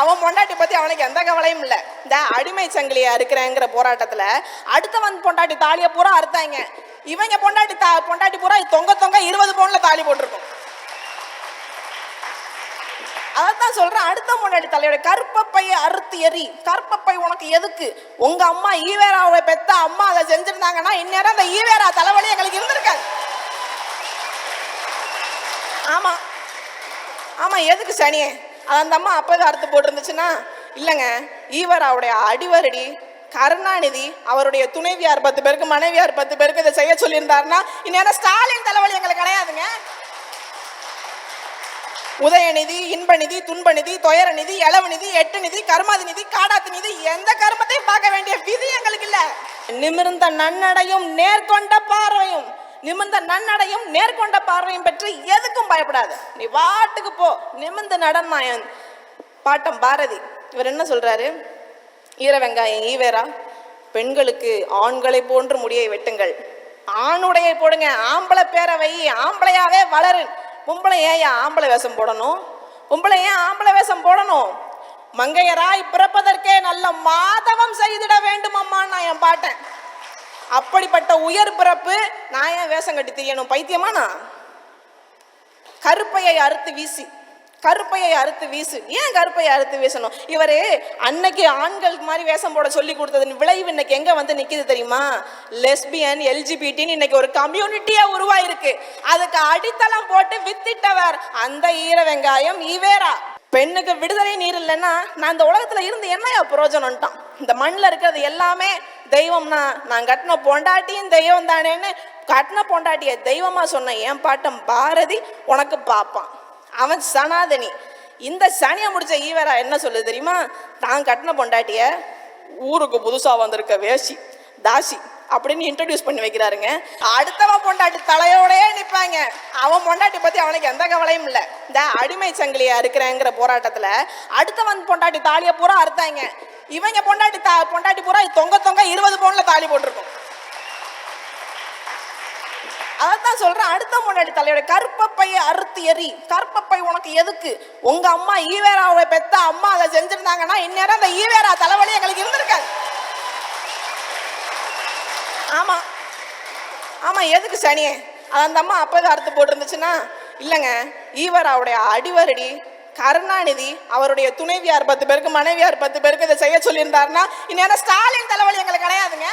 அவன் பொண்டாட்டி பத்தி அவனுக்கு எந்த கவலையும் இல்லை. இந்த அடிமை சங்கிலியா இருக்கிறேங்கிற போராட்டத்துல அடுத்தவன் பொண்டாட்டி தாலியை பூரா அறுத்தாங்க. இவங்க பொண்டாட்டி பூரா தொங்க 20 பவுன்ல தாலி போட்டிருக்கும். அதான் சொல்றேன், அடுத்த முன்னாடி தலையோட கற்பப்பையை அறுத்து எறி. கற்பப்பை உனக்கு எதுக்கு? உங்க அம்மா ஈவேராவை பெத்த அம்மா அதை செஞ்சிருந்தாங்கன்னா இந்நேரம் அந்த ஈவேரா தலைவலி எங்களுக்கு இருந்திருக்காது. ஆமா ஆமா, எதுக்கு சனியே? அந்த அம்மா அப்பவே அறுத்து போட்டிருந்துச்சுன்னா இல்லைங்க. ஈவேராவுடைய அடிவரடி கருணாநிதி அவருடைய துணைவியார் 10 பேருக்கு மனைவியார் 10 பேருக்கு இதை செய்ய சொல்லியிருந்தாருன்னா இந்நேரம் ஸ்டாலின் தலைவலி எங்களுக்கு கிடையாதுங்க. உதயநிதி, இன்பநிதி, துன்பநிதி, துயரநிதி, இளவுநிதி, எட்டு நிதி, கர்மாதி நிதி, காடாத்து நிதி, எந்த கர்மத்தையும் பார்க்க வேண்டிய விதி எங்களுக்கு இல்ல. நிமிர்ந்த நன்னடையும் நேர்கொண்ட பார்வையும் நேர்கொண்ட பார்வையும் பெற்று எதுக்கும் பயப்படாது. நீ வாட்டுக்கு போ, நிமிர்ந்து நடமாயன். பாட்டம் பாரதி இவர் என்ன சொல்றாரு? ஈர வெங்காயம் ஈவேரா, பெண்களுக்கு ஆண்களை போன்று முடியை வெட்டுங்கள், ஆணுடைய போடுங்க, ஆம்பளை பேரவை, ஆம்பளையாவே வளரு. பொம்பளை ஏன் ஆம்பளை வேஷம் போடணும்? பொம்பளை ஏன் ஆம்பளை வேஷம் போடணும்? மங்கையராய் பிறப்பதற்கே நல்ல மாதவம் செய்திட வேண்டும் அம்மா நான் என் பாட்டேன். அப்படிப்பட்ட உயர் பிறப்பு நான் ஏன் வேஷம் கட்டி தெரியணும்? பைத்தியமா நான்? கருப்பையை அறுத்து வீசு. ஏன் கருப்பையை அறுத்து வீசணும்? இவரு அன்னைக்கு ஆண்களுக்கு மாதிரி வேஷம் போட சொல்லி கொடுத்தது விளைவு இன்னைக்கு எங்க வந்து நிக்குது தெரியுமா? லெஸ்பியன், எல்ஜிபிடின்னு இன்னைக்கு ஒரு கம்யூனிட்டியா உருவாயிருக்கு. அதுக்கு அடித்தளம் போட்டு வித்திட்டவர் அந்த ஈர வெங்காயம் ஈவேரா. பெண்ணுக்கு விடுதலை நீர் இல்லைன்னா நான் இந்த உலகத்துல இருந்து என்ன பிரயோஜனம்ட்டான். இந்த மண்ணில் இருக்கிறது எல்லாமே தெய்வம்னா நான் கட்டின பொண்டாட்டியும் தெய்வம் தானேன்னு கட்டின பொண்டாட்டிய தெய்வமா சொன்ன என் பாட்டம் பாரதி உனக்கு பாப்பான். அவன் சனாதனி. இந்த சனியை முடிச்ச ஈவேரா என்ன சொல்லுது தெரியுமா? தான் கட்டின பொண்டாட்டிய ஊருக்கு புதுசா வந்திருக்க வேசி தாசி அப்படின்னு இன்ட்ரடியூஸ் பண்ணி வைக்கிறாருங்க. அடுத்தவன் பொண்டாட்டி தலையோடயே நிற்பாங்க. அவன் பொண்டாட்டி பத்தி அவனுக்கு எந்த கவலையும் இல்லை. இந்த அடிமை சங்கிலியா இருக்கிறேங்கிற போராட்டத்துல அடுத்தவன் பொண்டாட்டி தாலியை பூரா அறுத்தாங்க. இவங்க பொண்டாட்டி பூரா தொங்க 20 பவுன்ல தாலி போட்டிருக்கும். அதான் சொல்றேன், அடுத்த முன்னாடி தலையோட கற்பப்பையை அறுத்து எறி. கற்பப்பை உனக்கு எதுக்கு? உங்க அம்மா ஈவேராவை பெத்த அம்மா அதை செஞ்சிருந்தாங்கன்னா இந்நேரம் அந்த ஈவேரா தலைவலி எங்களுக்கு இருந்திருக்காது. ஆமா ஆமா, எதுக்கு சனியே? அந்த அம்மா அப்பவே அறுத்து போட்டிருந்துச்சுன்னா இல்லைங்க. ஈவேராவுடைய அடிவரடி கருணாநிதி அவருடைய துணைவியார் 10 பேருக்கு மனைவியார் 10 பேருக்கு இதை செய்ய சொல்லியிருந்தாருன்னா இந்நேரம் ஸ்டாலின் தலைவலி எங்களுக்கு கிடையாதுங்க.